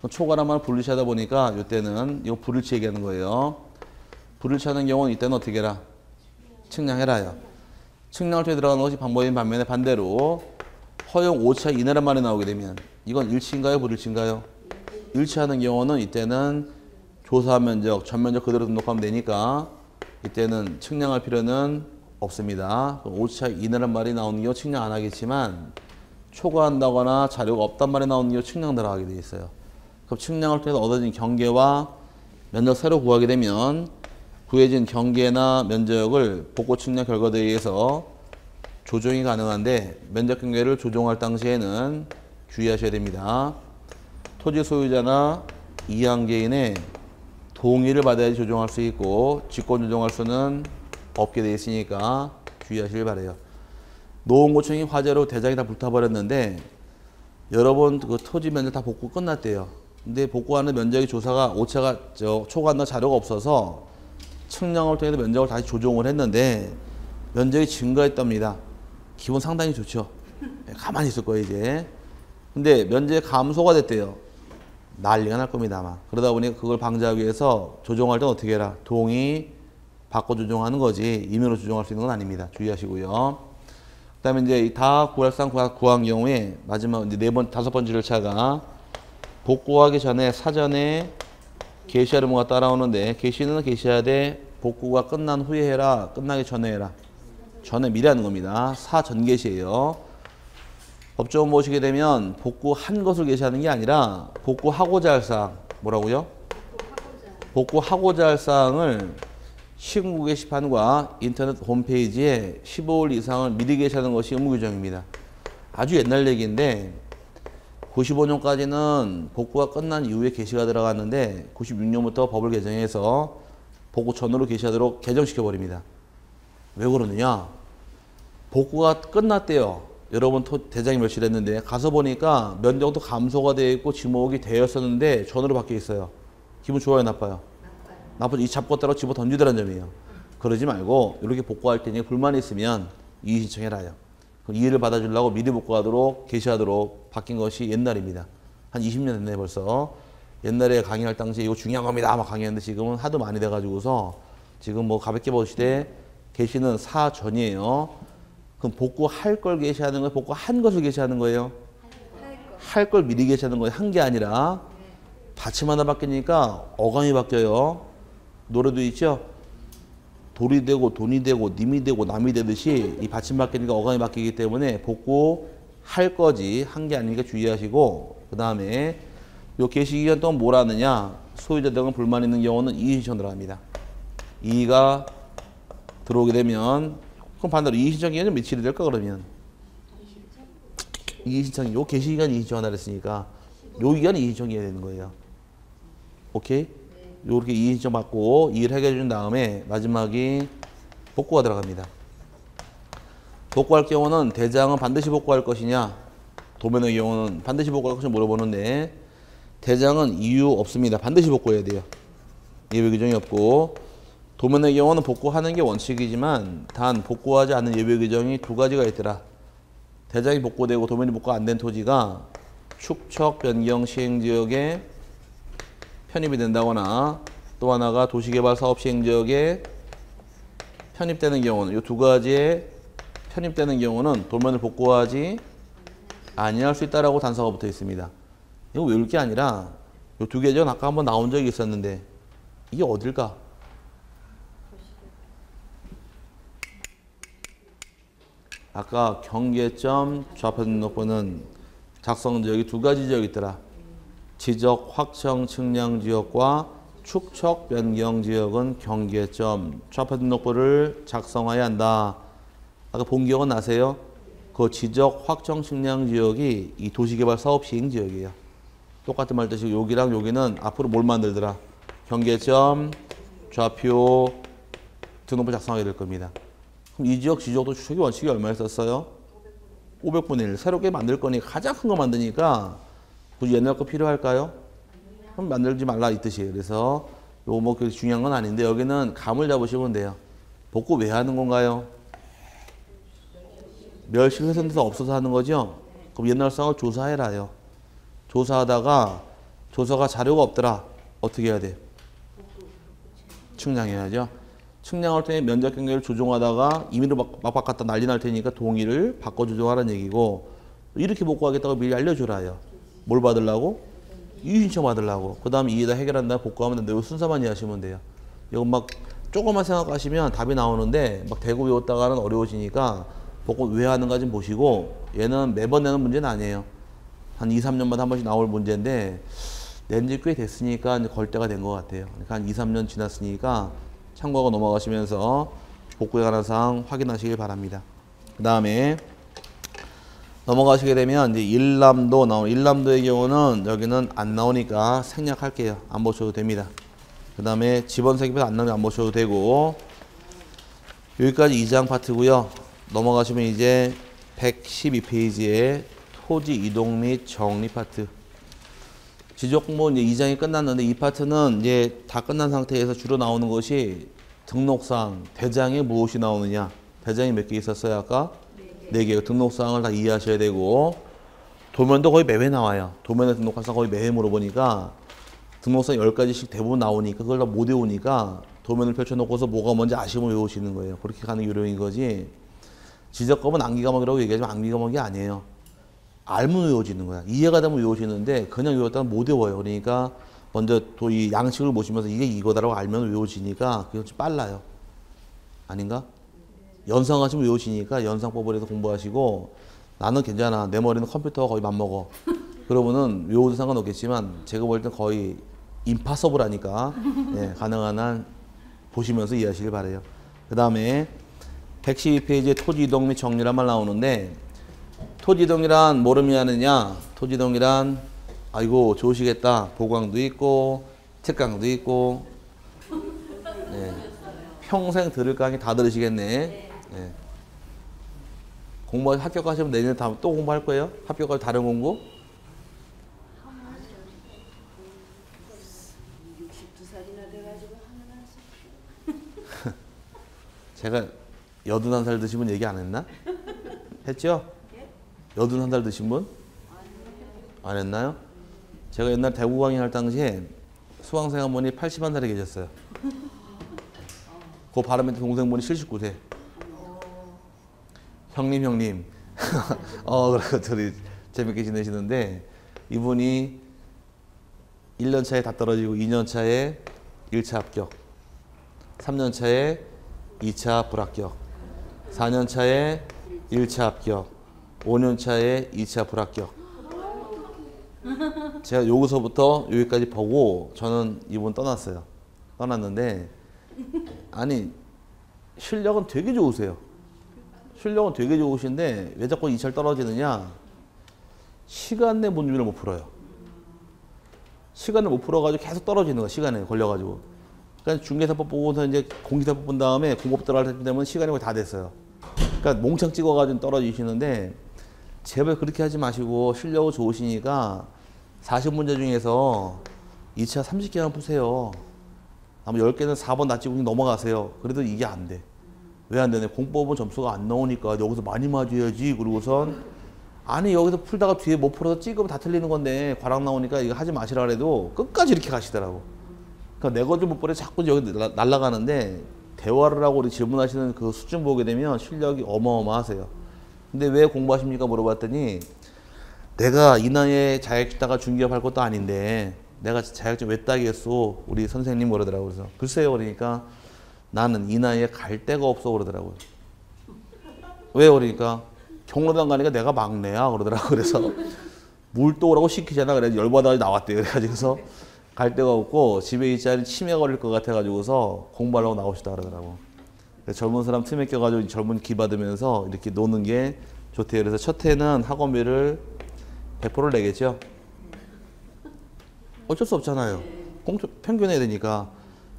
초과란 말 불일치하다 보니까 이때는 이거 불일치 얘기하는 거예요. 불일치하는 경우는 이때는 어떻게 해라? 측량해라요. 측량을 통해 들어가는 것이 방법인 반면에 반대로 허용 오차 이내란 말이 나오게 되면 이건 일치인가요? 불일치인가요? 일치하는 경우는 이때는 조사 면적, 전면적 그대로 등록하면 되니까 이때는 측량할 필요는 없습니다. 오차 이내란 말이 나오는 경우 측량 안 하겠지만 초과한다거나 자료가 없단 말이 나오는 경우 측량 들어가게 돼 있어요. 그럼 측량을 통해서 얻어진 경계와 면적 새로 구하게 되면 구해진 경계나 면적을 복구 측량 결과에 의해서 조정이 가능한데 면적 경계를 조정할 당시에는 주의하셔야 됩니다. 토지 소유자나 이양개인의 동의를 받아야지 조정할 수 있고 직권 조정할 수는 없게 되어 있으니까 주의하시길 바라요. 노원구청이 화재로 대장이 다 불타버렸는데 여러분 그 토지 면적 다 복구 끝났대요. 근데 복구하는 면적의 조사가 오차가 초과한 자료가 없어서 측량을 통해서 면적을 다시 조정을 했는데 면적이 증가했답니다. 기분 상당히 좋죠. 가만히 있을 거예요 이제. 근데 면적이 감소가 됐대요. 난리가 날 겁니다 아마. 그러다 보니 그걸 방지하기 위해서 조정할 때는 어떻게 해라. 동의 바꿔 조정하는 거지 임의로 조정할 수 있는 건 아닙니다. 주의하시고요. 그다음에 이제 다 구할상 구한 경우에 마지막 이제 다섯 번째 절차가 복구하기 전에 사전에 게시하는 뭐가 따라오는데 게시는 게시해야 돼. 복구가 끝난 후에 해라. 끝나기 전에 해라. 전에 미리 하는 겁니다. 사전 게시예요. 법조문 보시게 되면 복구한 것을 게시하는 게 아니라 복구하고자 할 사항 뭐라고요? 복구하고자 할 사항을 시군구 게시판과 인터넷 홈페이지에 15일 이상을 미리 게시하는 것이 의무 규정입니다. 아주 옛날 얘기인데 95년까지는 복구가 끝난 이후에 게시가 들어갔는데 96년부터 법을 개정해서 복구 전후로 게시하도록 개정시켜 버립니다. 왜 그러느냐? 복구가 끝났대요. 여러분 대장이 멸실했는데 가서 보니까 면적도 감소가 되어 있고 지목이 되었었는데 전후로 바뀌어 있어요. 기분 좋아요, 나빠요? 나쁘죠. 이 잡것대로 집어 던지더란 점이에요. 그러지 말고 이렇게 복구할 테니 불만이 있으면 이의 신청해라요. 이의를 받아주려고 미리 복구하도록 게시하도록 바뀐 것이 옛날입니다. 한 20년 됐네 벌써. 옛날에 강의할 당시에 이거 중요한 겁니다 막 강의했는데 지금은 하도 많이 돼가지고서 지금 뭐 가볍게 보시되 게시는 사전이에요. 그럼 복구할 걸 게시하는 거예요? 복구한 것을 게시하는 거예요? 할 걸 미리 게시하는 거예요? 한 게 아니라 받침 하나 바뀌니까 어감이 바뀌어요. 노래도 있죠? 돌이 되고 돈이 되고 님이 되고 남이 되듯이 이 받침 바뀌니까 어감이 바뀌기 때문에 복구할 거지 한 게 아니니까 주의하시고 그 다음에 요 게시 기간 동안 뭘 하느냐 소유자 등은 불만 있는 경우는 이의 신청 들어갑니다. 이의가 들어오게 되면 그럼 반대로 이의 신청 기간이 며칠이 될까 그러면 이의 신청이 요 게시 기간이 이의 신청 하나 했으니까 요 기간이 이의 신청이 되는 거예요. 오케이? 요렇게 이의 신청 받고 이의를 해결해 준 다음에 마지막이 복구가 들어갑니다. 복구할 경우는 대장은 반드시 복구할 것이냐 도면의 경우는 반드시 복구할 것이냐 물어보는데 대장은 이유 없습니다. 반드시 복구해야 돼요. 예외 규정이 없고 도면의 경우는 복구하는 게 원칙이지만 단 복구하지 않는 예외 규정이 두 가지가 있더라. 대장이 복구되고 도면이 복구 안 된 토지가 축척 변경 시행지역에 편입이 된다거나 또 하나가 도시개발 사업 시행지역에 편입되는 경우는 이 두 가지에 편입되는 경우는 도면을 복구하지 아니할 수 있다라고 단서가 붙어 있습니다. 이거 외울 게 아니라 이 두 개전 아까 한번 나온 적이 있었는데 이게 어딜까? 아까 경계점 좌표 등록부는 작성 지역이 두 가지 지역이 있더라. 지적 확정 측량 지역과 축척 변경 지역은 경계점 좌표 등록부를 작성해야 한다. 아까 본 기억은 나세요? 그 지적 확정 측량 지역이 이 도시개발 사업 시행 지역이에요. 똑같은 말 뜻이고 여기랑 여기는 앞으로 뭘 만들더라? 경계점 좌표 등록부 작성하게 될 겁니다. 그럼 이 지역 지적도 추적이 원칙이 얼마에 썼어요? 500분의 1. 새롭게 만들 거니 가장 큰 거 만드니까 굳이 옛날 거 필요할까요? 그럼 만들지 말라 이 뜻이에요. 그래서 요거 뭐 그렇게 중요한 건 아닌데 여기는 감을 잡으시면 돼요. 복구 왜 하는 건가요? 멸실 훼손돼서 없어서 하는 거죠? 그럼 옛날 상을 조사해라요. 조사하다가 조사가 자료가 없더라. 어떻게 해야 돼? 측량해야죠. 측량할 때 면적 경계를 조정하다가 임의로 막 바꿨다 난리 날 테니까 동의를 바꿔 조정하라는 얘기고 이렇게 복구하겠다고 미리 알려주라요. 뭘 받으려고? 이의 신청 받으려고. 그 다음에 이의다 해결한다 복구하면 되는데 순서만 이해하시면 돼요. 이건 막 조금만 생각하시면 답이 나오는데 막 대고 외웠다가는 어려워지니까 복구 왜 하는가 좀 보시고 얘는 매번 내는 문제는 아니에요. 한 2, 3년마다 한 번씩 나올 문제인데 낸 지 꽤 됐으니까 이제 걸 때가 된 것 같아요. 그러니까 한 2, 3년 지났으니까 참고하고 넘어가시면서 복구에 관한 사항 확인하시길 바랍니다. 그 다음에 넘어가시게 되면 이제 일람도 나오는 일람도의 경우는 여기는 안 나오니까 생략할게요. 안 보셔도 됩니다. 그 다음에 지번세기표 안 나오면 안 보셔도 되고 여기까지 2장 파트고요. 넘어가시면 이제 112페이지에 토지 이동 및 정리 파트. 지적공무원 이제 2장이 끝났는데 이 파트는 이제 다 끝난 상태에서 주로 나오는 것이 등록사항, 대장에 무엇이 나오느냐. 대장이 몇 개 있었어요, 아까? 4개. 등록사항을 다 이해하셔야 되고, 도면도 거의 매회 나와요. 도면에 등록할 사항 거의 매회 물어보니까, 등록사항 10가지씩 대부분 나오니까, 그걸 다 못 외우니까, 도면을 펼쳐놓고서 뭐가 뭔지 아시면 외우시는 거예요. 그렇게 가는 요령인 거지. 지적법은 암기과목이라고 얘기하지만 암기과목이 아니에요. 알면 외워지는 거야. 이해가 되면 외워지는데 그냥 외웠다면 못 외워요. 그러니까 먼저 또 이 양식을 보시면서 이게 이거다라고 알면 외워지니까 그게 좀 빨라요. 아닌가? 연상하시면 외우시니까 연상법을 해서 공부하시고 나는 괜찮아. 내 머리는 컴퓨터가 거의 맞먹어. 그러면은 외워도 상관없겠지만 제가 볼 땐 거의 임파서블하니까 예, 가능한 한 보시면서 이해하시길 바래요. 그 다음에 112페이지에 토지 이동 및 정리란 말 나오는데 토지 이동이란 뭐를 의미하느냐? 토지 이동이란 아이고 좋으시겠다. 보강도 있고 특강도 있고 네. 평생 들을 강의 다 들으시겠네. 네. 공부 합격하시면 내년에 또 공부할 거예요? 합격하면 다른 공부? 62살이나 돼가지고 하는 제가 81살 드신 분 얘기 안 했나? 했죠? 81살 드신 분? 안 했나요? 제가 옛날 대구 강의할 당시에 수강생 한 분이 81살에 계셨어요. 그 바로 밑에 동생분이 79세. 형님. 그래서 둘이 재밌게 지내시는데 이분이 1년 차에 다 떨어지고 2년 차에 1차 합격, 3년 차에 2차 불합격, 4년 차에 1차 합격, 5년 차에 2차 불합격. 제가 여기서부터 여기까지 보고 저는 이분 떠났어요. 떠났는데 아니 실력은 되게 좋으세요. 실력은 되게 좋으신데 왜 자꾸 2차를 떨어지느냐. 시간 내 문제를 못 풀어요. 시간을 못 풀어가지고 계속 떨어지는 거야. 시간에 걸려가지고. 그러니까 중개사법 보고서 이제 공기사법 본 다음에 공법 들어갈 때 되면 시간이 거의 다 됐어요. 그러니까 몽창 찍어가지고 떨어지시는데 제발 그렇게 하지 마시고 실력이 좋으시니까 40문제 중에서 2차 30개만 푸세요. 아마 10개는 4번 낯지고 넘어가세요. 그래도 이게 안 돼. 왜 안 되냐? 공법은 점수가 안 나오니까 여기서 많이 맞아야지. 그러고선 아니 여기서 풀다가 뒤에 못 풀어서 찍으면 다 틀리는 건데 과락 나오니까 이거 하지 마시라 그래도 끝까지 이렇게 가시더라고. 그러니까 내 것 좀 못 보래 자꾸 여기 날아가는데 대화를 하고 우리 질문하시는 그 수준 보게 되면 실력이 어마어마하세요. 근데 왜 공부하십니까? 물어봤더니 내가 이 나이에 자격증 따가 중개업할 것도 아닌데 내가 자격증 왜 따겠어? 우리 선생님 그러더라고요. 그래서 글쎄요. 그러니까 나는 이 나이에 갈 데가 없어 그러더라고요. 왜 그러니까 경로당 가니까 내가 막내야 그러더라고요. 그래서 물도 오라고 시키잖아. 그래서 열받아서 나왔대요. 그래가지고서 갈 데가 없고 집에 있자니 치매 걸릴 것 같아가지고서 공부하려고 나오시다 그러더라고. 그래서 젊은 사람 틈에 껴가지고 젊은 기 받으면서 이렇게 노는 게 좋대요. 그래서 첫 해는 학원비를 100%를 내겠죠. 어쩔 수 없잖아요. 평균해야 되니까.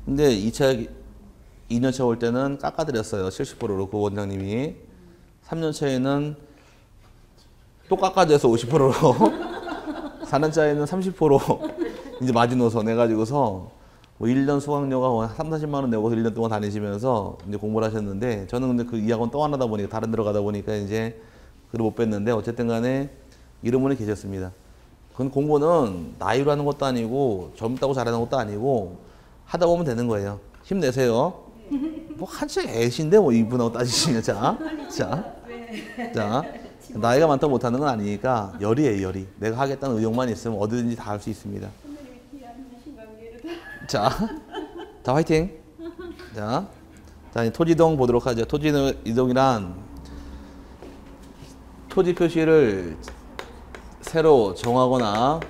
근데 2년차 올 때는 깎아드렸어요. 70%로 그 원장님이. 3년차에는 또 깎아줘서 50%로 4년차에는 30% 이제 마지노선 내가지고서 뭐 1년 수강료가 3, 40만 원 내고서 1년 동안 다니시면서 이제 공부를 하셨는데 저는 근데 그 이 학원 또 안 하다 보니까 다른 데로 가다 보니까 이제 그걸 못 뺐는데 어쨌든 간에 이런 분이 계셨습니다. 그건 공부는 나이로 하는 것도 아니고 젊다고 잘하는 것도 아니고 하다 보면 되는 거예요. 힘내세요. 뭐 한참 애신데 뭐 이분하고 따지시면 자 나이가 많다고 못하는 건 아니니까 열이에요. 열이. 내가 하겠다는 의욕만 있으면 어디든지 다 할 수 있습니다. 자 화이팅. 자 토지이동 보도록 하죠. 토지이동이란 토지 표시를 새로 정하거나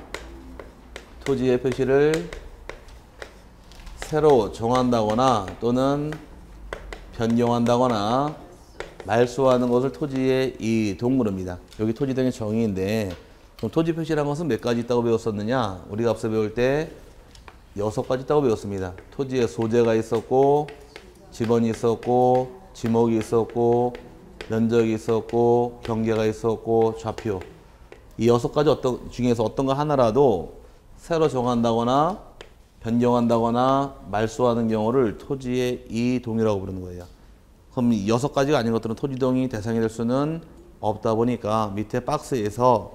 토지의 표시를 새로 정한다거나 또는 변경한다거나 말소하는 것을 토지의 이동물입니다. 여기 토지이동의 정의인데 그럼 토지 표시라는 것은 몇 가지 있다고 배웠었느냐? 우리가 앞서 배울 때 6가지 있다고 배웠습니다. 토지의 소재가 있었고 지번이 있었고 지목이 있었고 면적이 있었고 경계가 있었고 좌표 이 6가지 어떤 중에서 어떤 거 하나라도 새로 정한다거나 변경한다거나 말소하는 경우를 토지의 이동이라고 부르는 거예요. 그럼 이 6가지가 아닌 것들은 토지동이 대상이 될 수는 없다 보니까 밑에 박스에서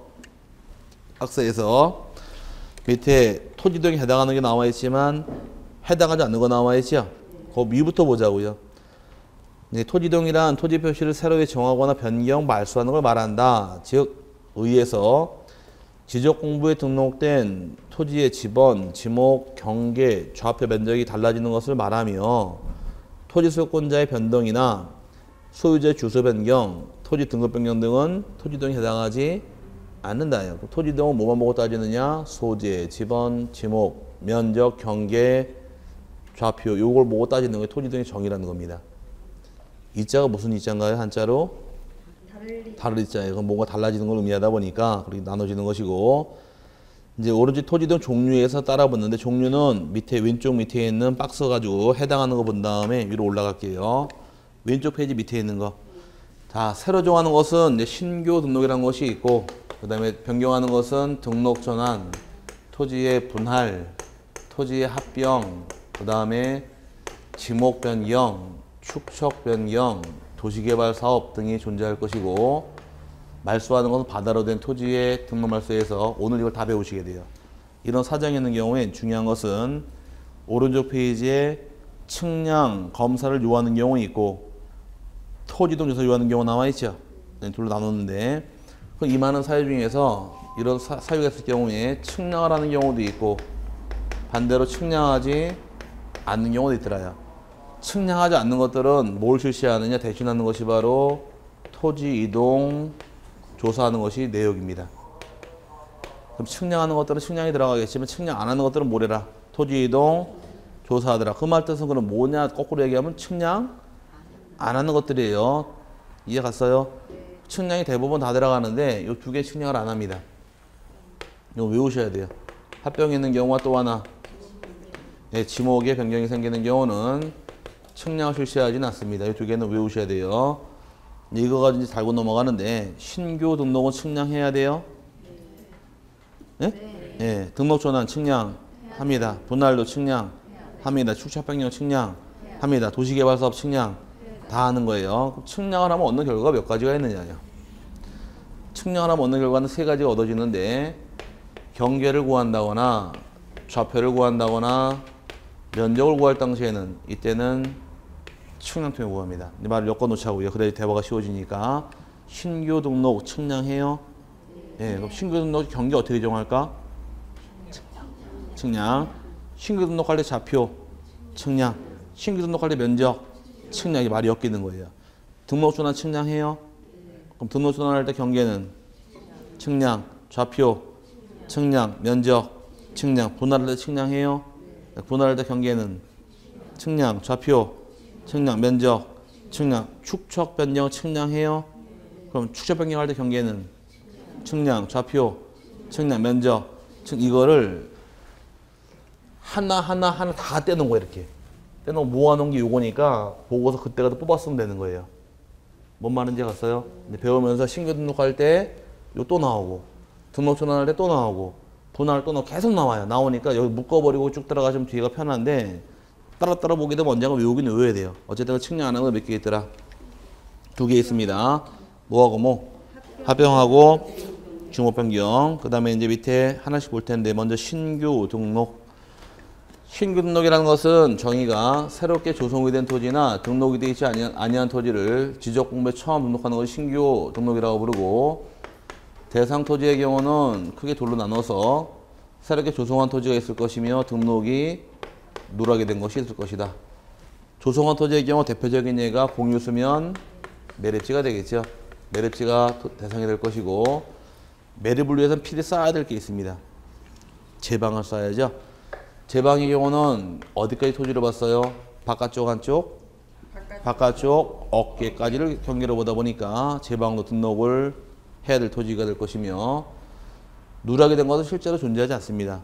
밑에 토지동에 해당하는 게 나와 있지만 해당하지 않는 거 나와 있죠. 그 위부터 보자고요. 네, 토지동이란 토지 표시를 새로 정하거나 변경, 말소하는 걸 말한다. 즉 의에서 지적공부에 등록된 토지의 지번, 지목, 경계, 좌표 면적이 달라지는 것을 말하며 토지 소유권자의 변동이나 소유자의 주소 변경, 토지 등급 변경 등은 토지동에 해당하지 않는다요. 토지동은 뭐만 보고 따지느냐? 소재, 지번, 지목, 면적, 경계, 좌표 요걸 보고 따지는 게 토지동의 정의라는 겁니다. 이자가 무슨 이자인가요? 한자로? 다를 이자예요. 그럼 뭔가 달라지는 걸 의미하다 보니까 그렇게 나눠지는 것이고 이제 오로지 토지동 종류에서 따라붙는데 종류는 밑에 왼쪽 밑에 있는 박스 가지고 해당하는 거 본 다음에 위로 올라갈게요. 왼쪽 페이지 밑에 있는 거. 자, 새로 정하는 것은 이제 신규 등록이라는 것이 있고 그 다음에 변경하는 것은 등록 전환, 토지의 분할, 토지의 합병, 그 다음에 지목 변경, 축척 변경, 도시개발 사업 등이 존재할 것이고 말소하는 것은 바다로 된 토지의 등록 말소에서 오늘 이걸 다 배우시게 돼요. 이런 사정이 있는 경우에 중요한 것은 오른쪽 페이지에 측량, 검사를 요하는 경우 있고 토지동 조사 요하는 경우 나와 있죠. 둘로 나눴는데 이 많은 사유 중에서 이런 사유가 있을 경우에 측량을 하는 경우도 있고 반대로 측량하지 않는 경우도 있더라요. 측량하지 않는 것들은 뭘 실시하느냐 대신하는 것이 바로 토지 이동 조사하는 것이 내역입니다. 그럼 측량하는 것들은 측량이 들어가겠지만 측량 안 하는 것들은 뭐래라? 토지 이동 조사하더라. 그 말 뜻은 그럼 뭐냐? 거꾸로 얘기하면 측량 안 하는 것들이에요. 이해 갔어요? 측량이 대부분 다 들어가는데 이 2개 측량을 안 합니다. 이거 외우셔야 돼요. 합병이 있는 경우와 또 하나 네, 지목에 변경이 생기는 경우는 측량을 실시하지는 않습니다. 이 2개는 외우셔야 돼요. 이거 가지고 이제 달고 넘어가는데 신규 등록은 측량해야 돼요? 네? 네, 등록 전환 측량합니다. 분할도 측량합니다. 축척 변경 측량합니다. 도시개발 사업 측량 다 하는 거예요. 측량을 하면 얻는 결과가 몇 가지가 있느냐요. 측량을 하면 얻는 결과는 3가지가 얻어지는데 경계를 구한다거나 좌표를 구한다거나 면적을 구할 당시에는 이때는 측량통에 구합니다. 이 말을 엮어놓자고요. 그래야 대화가 쉬워지니까. 신규 등록 측량해요? 예, 그럼 신규 등록 경계 어떻게 정할까? 측량. 신규 등록할 때 좌표 측량. 신규 등록할 때 면적 측량이 말이 엮이는 거예요. 등록 전환 측량해요? 그럼 등록 전환할 때 경계는 측량, 좌표, 측량, 면적, 측량. 분할할 때 측량해요? 분할할 때 경계는 측량, 좌표, 측량, 면적, 측량. 축척 변경 측량해요? 그럼 축척 변경할 때 경계는 측량, 좌표, 측량, 면적. 이거를 하나 다 떼놓은 거예요. 이렇게 떼놓고 모아놓은 게 요거니까 보고서 그때가도 뽑았으면 되는 거예요. 뭔 말인지 갔어요? 배우면서 신규 등록할 때 요 또 나오고 등록 전환할 때 또 나오고 분할 또 나오고 계속 나와요. 나오니까 여기 묶어버리고 쭉 들어가시면 뒤가 편한데 따라 보게 되면 언젠가 외우긴 외워야 돼요. 어쨌든 측량 안 하는 거 몇 개 있더라? 2개 있습니다. 뭐하고 뭐? 합병하고 주목 변경. 그 다음에 이제 밑에 하나씩 볼 텐데 먼저 신규 등록. 신규 등록이라는 것은 정의가 새롭게 조성이 된 토지나 등록이 되어 있지 아니한 토지를 지적공부에 처음 등록하는 것을 신규 등록이라고 부르고 대상 토지의 경우는 크게 둘로 나눠서 새롭게 조성한 토지가 있을 것이며 등록이 누락이 된 것이 있을 것이다. 조성한 토지의 경우 대표적인 예가 공유수면 매립지가 되겠죠. 매립지가 대상이 될 것이고 매립을 위해서는 필히 쌓아야 될 게 있습니다. 제방을 쌓아야죠. 제방의 경우는 어디까지 토지를 봤어요? 바깥쪽 한쪽? 바깥쪽 어깨까지를 경계로 보다 보니까 제방도 등록을 해야 될 토지가 될 것이며 누락이 된 것은 실제로 존재하지 않습니다.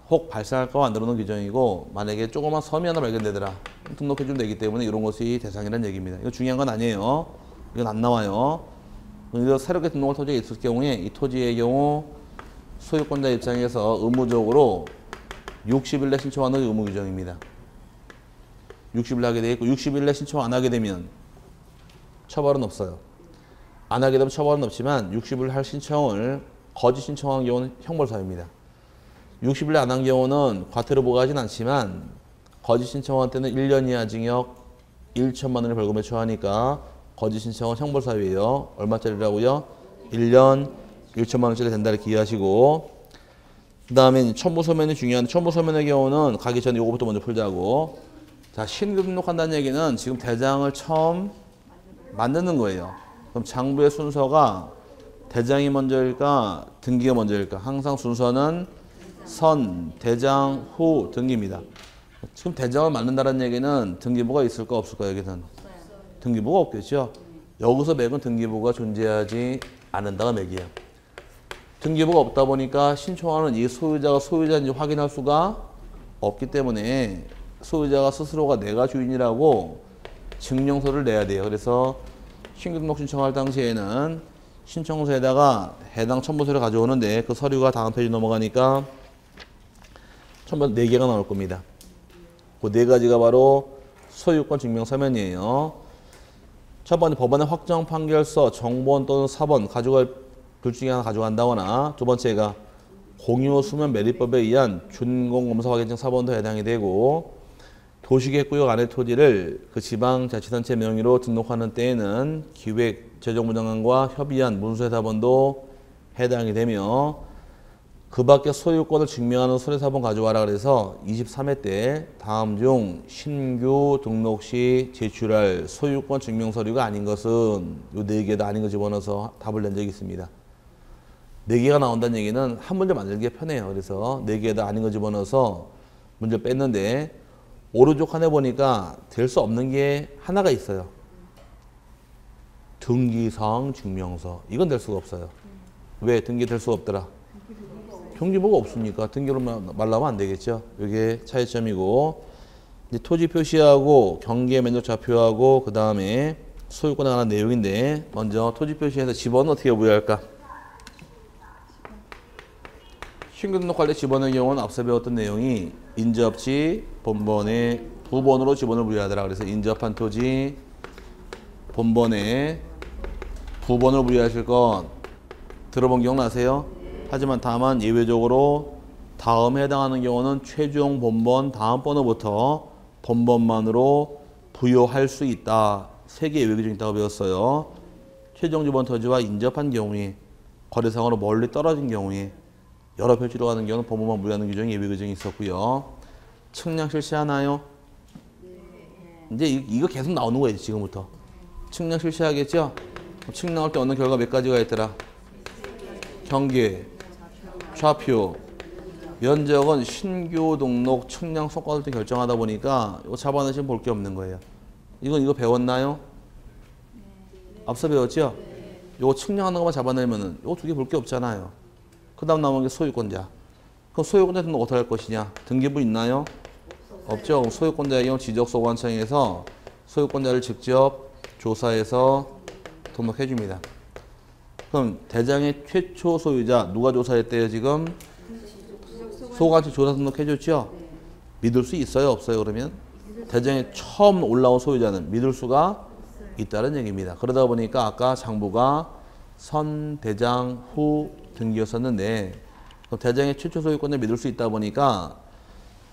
혹 발생할까 만들어 놓은 규정이고 만약에 조그만 섬이 하나 발견되더라 등록해 주면 되기 때문에 이런 것이 대상이라는 얘기입니다. 이거 중요한 건 아니에요. 이건 안 나와요. 그래서 새롭게 등록할 토지가 있을 경우에 이 토지의 경우 소유권자 입장에서 의무적으로 60일 내 신청하는 게 의무 규정입니다. 60일 하게 돼 있고 60일 내 신청 안 하게 되면 처벌은 없어요. 안 하게 되면 처벌은 없지만 60일 할 신청을 거짓 신청한 경우는 형벌사유입니다. 60일 안 한 경우는 과태료 부과하진 않지만 거짓 신청한 때는 1년 이하 징역 1천만 원의 벌금에 처하니까 거짓 신청은 형벌사유예요. 얼마짜리라고요? 1년 1천만 원짜리 된다를 기억하시고, 그 다음에 첨부서면이 중요한 첨부서면의 경우는 가기 전에 요거부터 먼저 풀자고. 자, 신규 등록한다는 얘기는 지금 대장을 처음 만드는 거예요. 그럼 장부의 순서가 대장이 먼저일까 등기가 먼저일까? 항상 순서는 선, 대장, 후, 등기입니다. 지금 대장을 만든다는 얘기는 등기부가 있을까 없을까? 여기는 등기부가 없겠죠. 여기서 맥은 등기부가 존재하지 않는다가 맥이에요. 등기부가 없다 보니까 신청하는 이 소유자가 소유자인지 확인할 수가 없기 때문에 소유자가 스스로가 내가 주인이라고 증명서를 내야 돼요. 그래서 신규 등록 신청할 당시에는 신청서에다가 해당 첨부서를 가져오는데 그 서류가 다음 페이지 넘어가니까 첨부 4개가 나올 겁니다. 그 4가지가 바로 소유권 증명 서면이에요. 첫 번째 법원의 확정 판결서 정본 또는 사본 가져갈 둘 중에 하나 가져간다거나, 두 번째가 공유 수면 매립법에 의한 준공검사 확인증 사본도 해당이 되고, 도시계획구역 안의 토지를 그 지방자치단체 명의로 등록하는 때에는 기획재정부 장관과 협의한 문서사본도 해당이 되며, 그 밖에 소유권을 증명하는 손해사본 가져와라 그래서 23회 때 다음 중 신규 등록 시 제출할 소유권 증명서류가 아닌 것은 요 4개도 아닌 거 집어넣어서 답을 낸 적이 있습니다. 4개가 나온다는 얘기는 한 문제 만들기가 편해요. 그래서 4개도 아닌 거 집어넣어서 문제 뺐는데 오른쪽 칸에 보니까 될 수 없는 게 하나가 있어요. 등기사항 증명서. 이건 될 수가 없어요. 왜 등기될 수 없더라? 등기부가 없으니까 등기로 말라면 안 되겠죠. 이게 차이점이고, 이제 토지 표시하고 경계 면적 좌표하고 그 다음에 소유권에 관한 내용인데, 먼저 토지 표시에서 집어는 어떻게 부여할까? 신규 등록할 때 집어넣는 경우는 앞서 배웠던 내용이 인접지 본번에 부번으로 집어를 부여하더라. 그래서 인접한 토지 본번에 부번을 부여하실 것 들어본 기억나세요? 하지만 다만 예외적으로 다음에 해당하는 경우는 최종 본번 다음 번호부터 본번만으로 부여할 수 있다. 3개의 예외 규정이 있다고 배웠어요. 최종 지번 토지와 인접한 경우에, 거래상으로 멀리 떨어진 경우에, 여러 표지로 가는 경우는 본번만 부여하는 규정이 예외 규정이 있었고요. 측량 실시하나요? 이제 이거 계속 나오는 거예요. 지금부터. 측량 실시하겠죠? 측량할 때 얻는 결과 몇 가지가 있더라? 경계, 좌표, 면적은 신규 등록 측량 성과를 결정하다 보니까 이거 잡아내시면 볼 게 없는 거예요. 이거 배웠나요? 앞서 배웠죠? 이거 측량하는 것만 잡아내면은 이거 2개 볼 게 없잖아요. 그 다음 나오는 게 소유권자. 그럼 소유권자 등록 어떻게 할 것이냐? 등기부 있나요? 없죠. 그럼 소유권자의 경우 지적소관청에서 소유권자를 직접 조사해서 등록해 줍니다. 그럼 대장의 최초 소유자 누가 조사했대요 지금? 소관청 조사 등록해 줬죠? 믿을 수 있어요 없어요 그러면? 대장에 처음 올라온 소유자는 믿을 수가 있다는 얘기입니다. 그러다 보니까 아까 장부가 선, 대장, 후 등기였었는데, 그럼 대장의 최초 소유권을 믿을 수 있다 보니까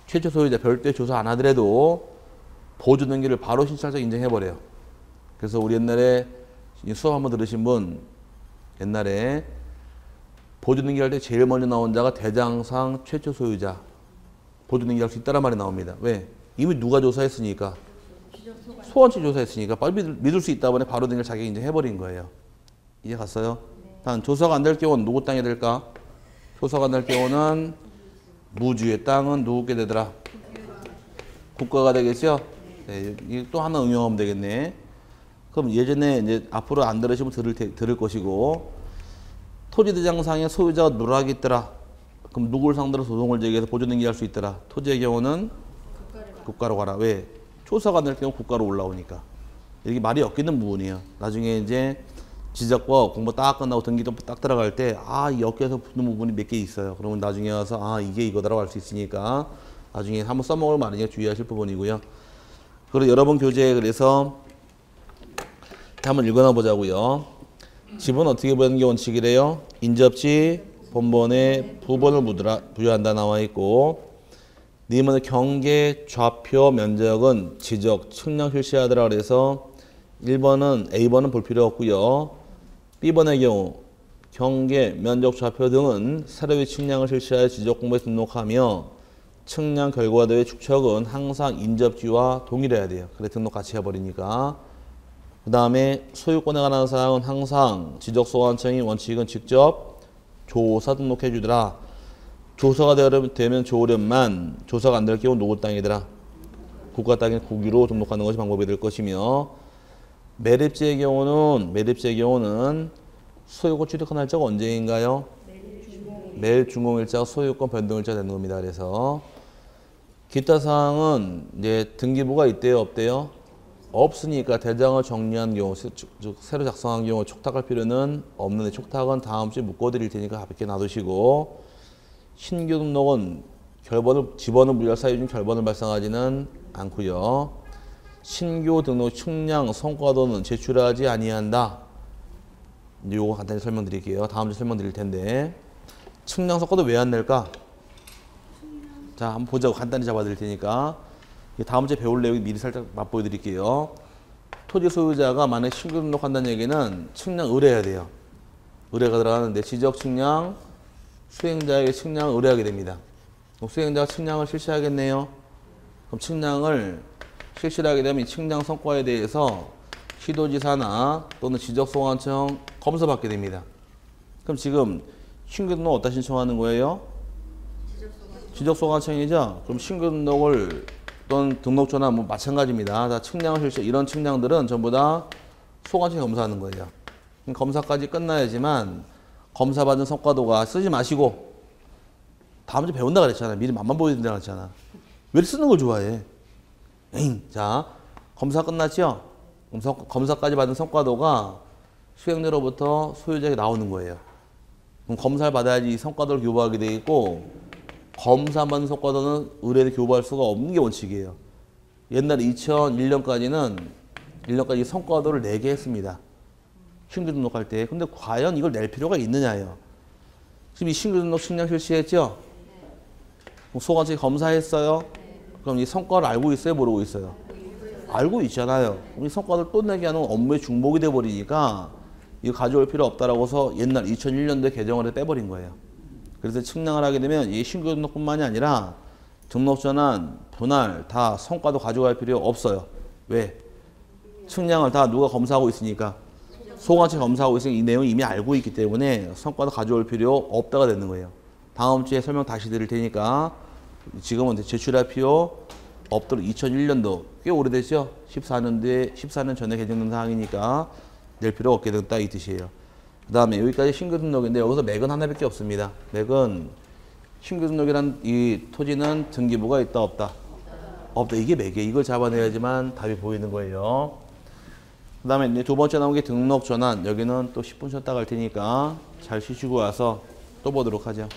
최초 소유자 별도의 조사 안 하더라도 보조 등기를 바로 신청자 인정해버려요. 그래서 우리 옛날에 수업 한번 들으신 분, 옛날에 보조 등기할 때 제일 먼저 나온 자가 대장상 최초 소유자. 보조 등기할 수 있다란 말이 나옵니다. 왜? 이미 누가 조사했으니까. 소관청이 조사했으니까 빨리 믿을 수 있다 보니 바로 등기를 자기가 인정해버린 거예요. 이해 갔어요? 단 조사가 안 될 경우는 누구 땅이 될까? 조사가 안 될 경우는 무주의 땅은 누구게 되더라? 국가가 되겠죠? 네, 이게 또 하나 응용하면 되겠네. 그럼 예전에 이제 앞으로 안 들으시면 들을 것이고, 토지대장상의 소유자가 누락이 있더라. 그럼 누굴 상대로 소송을 제기해서 보존등기할 수 있더라. 토지의 경우는 국가로 가라. 왜? 조사가 안 될 경우 국가로 올라오니까. 이렇게 말이 엮이는 부분이에요. 나중에 이제 지적법 공부 딱 끝나고 등기도 딱 들어갈 때 이 엮여서 붙는 부분이 몇 개 있어요. 그러면 나중에 와서 이게 이거다라고 할 수 있으니까 나중에 한번 써먹을 말이니까 주의하실 부분이고요. 그리고 여러분 교재에 그래서 한번 읽어나 보자고요. 집은 어떻게 부여하는 게 원칙이래요? 인접지 본번에 부번을 부여한다 나와 있고, 니은의 경계 좌표 면적은 지적 측량 실시하더라 그래서 1번은 A번은 볼 필요 없고요. B번의 경우 경계 면적 좌표 등은 사료의 측량을 실시하여 지적 공부에 등록하며 측량 결과도의 축척은 항상 인접지와 동일해야 돼요. 그래 등록 같이 해버리니까. 그 다음에 소유권에 관한 사항은 항상 지적소관청이 원칙은 직접 조사 등록해 주더라. 조사가 되면 좋으련만 조사가 안 될 경우 노후 땅이더라. 국가 땅인 국유로 등록하는 것이 방법이 될 것이며, 매립지의 경우는 소유권 취득한 날짜가 언제인가요? 매일 준공일자가 소유권 변동일자 되는 겁니다. 그래서 기타 사항은 이제 등기부가 있대요, 없대요? 없으니까 대장을 정리한 경우, 즉 새로 작성한 경우 촉탁할 필요는 없는데, 촉탁은 다음 주에 묶어드릴 테니까 가볍게 놔두시고, 신규 등록은 집원을 물려할 사유 중 결번을 발생하지는 않고요. 신규 등록 측량 성과도는 제출하지 아니한다. 이제 요거 간단히 설명드릴게요. 다음 주에 설명드릴 텐데, 측량 성과도 왜 안 낼까? 자, 한번 보자고. 간단히 잡아드릴 테니까 다음 주에 배울 내용이 미리 살짝 맛보여 드릴게요. 토지 소유자가 만약 신규 등록한다는 얘기는 측량 의뢰해야 돼요. 의뢰가 들어가는데, 지적 측량 수행자에게 측량을 의뢰하게 됩니다. 그럼 수행자가 측량을 실시하겠네요. 그럼 측량을 실시하게 되면 이 측량 성과에 대해서 시도지사나 또는 지적소관청 검사받게 됩니다. 그럼 지금 신규 등록 어디다 신청하는 거예요? 지적소관청이죠. 그럼 신규 등록을 또는 등록조나 뭐 마찬가지입니다. 다 측량을 실시, 이런 측량들은 전부 다 소관청이 검사하는 거예요. 검사까지 끝나야지만 검사받은 성과도가, 쓰지 마시고 다음 주에 배운다 그랬잖아. 미리 맛만 보여준다 그랬잖아. 왜 쓰는 걸 좋아해? 자, 검사 끝났죠? 검사까지 받은 성과도가 수행자로부터 소유자에게 나오는 거예요. 그럼 검사를 받아야지 이 성과도를 교부하게 돼 있고, 검사 받은 성과도는 의뢰를 교부할 수가 없는 게 원칙이에요. 옛날 2001년까지는 성과도를 내게 했습니다. 신규 등록할 때. 근데 과연 이걸 낼 필요가 있느냐예요. 지금 이 신규 등록 측량 실시했죠? 소관청이 검사했어요? 그럼 이 성과를 알고 있어요? 모르고 있어요? 알고 있잖아요. 그럼 이 성과를 또 내게 하는 업무의 중복이 돼버리니까 이거 가져올 필요 없다라고 해서 옛날 2001년도에 개정을 해 떼버린 거예요. 그래서 측량을 하게 되면 이 신규 등록뿐만이 아니라 등록 전환, 분할 다 성과도 가져갈 필요 없어요. 왜? 측량을 다 누가 검사하고 있으니까. 소관청이 검사하고 있으니 이 내용을 이미 알고 있기 때문에 성과도 가져올 필요 없다가 되는 거예요. 다음 주에 설명 다시 드릴 테니까 지금은 제출할 필요 없도록. 2001년도 꽤 오래됐죠? 14년 전에 개정된 사항이니까 낼 필요 없게 됐다 이 뜻이에요. 그 다음에 여기까지 신규 등록인데, 여기서 맥은 하나밖에 없습니다. 맥은 신규 등록이란 이 토지는 등기부가 있다 없다? 없다. 이게 맥이에요. 이걸 잡아내야지만 답이 보이는 거예요. 그 다음에 이제 두 번째 나온 게 등록 전환. 여기는 또 10분 쉬었다 갈 테니까 잘 쉬시고 와서 또 보도록 하죠.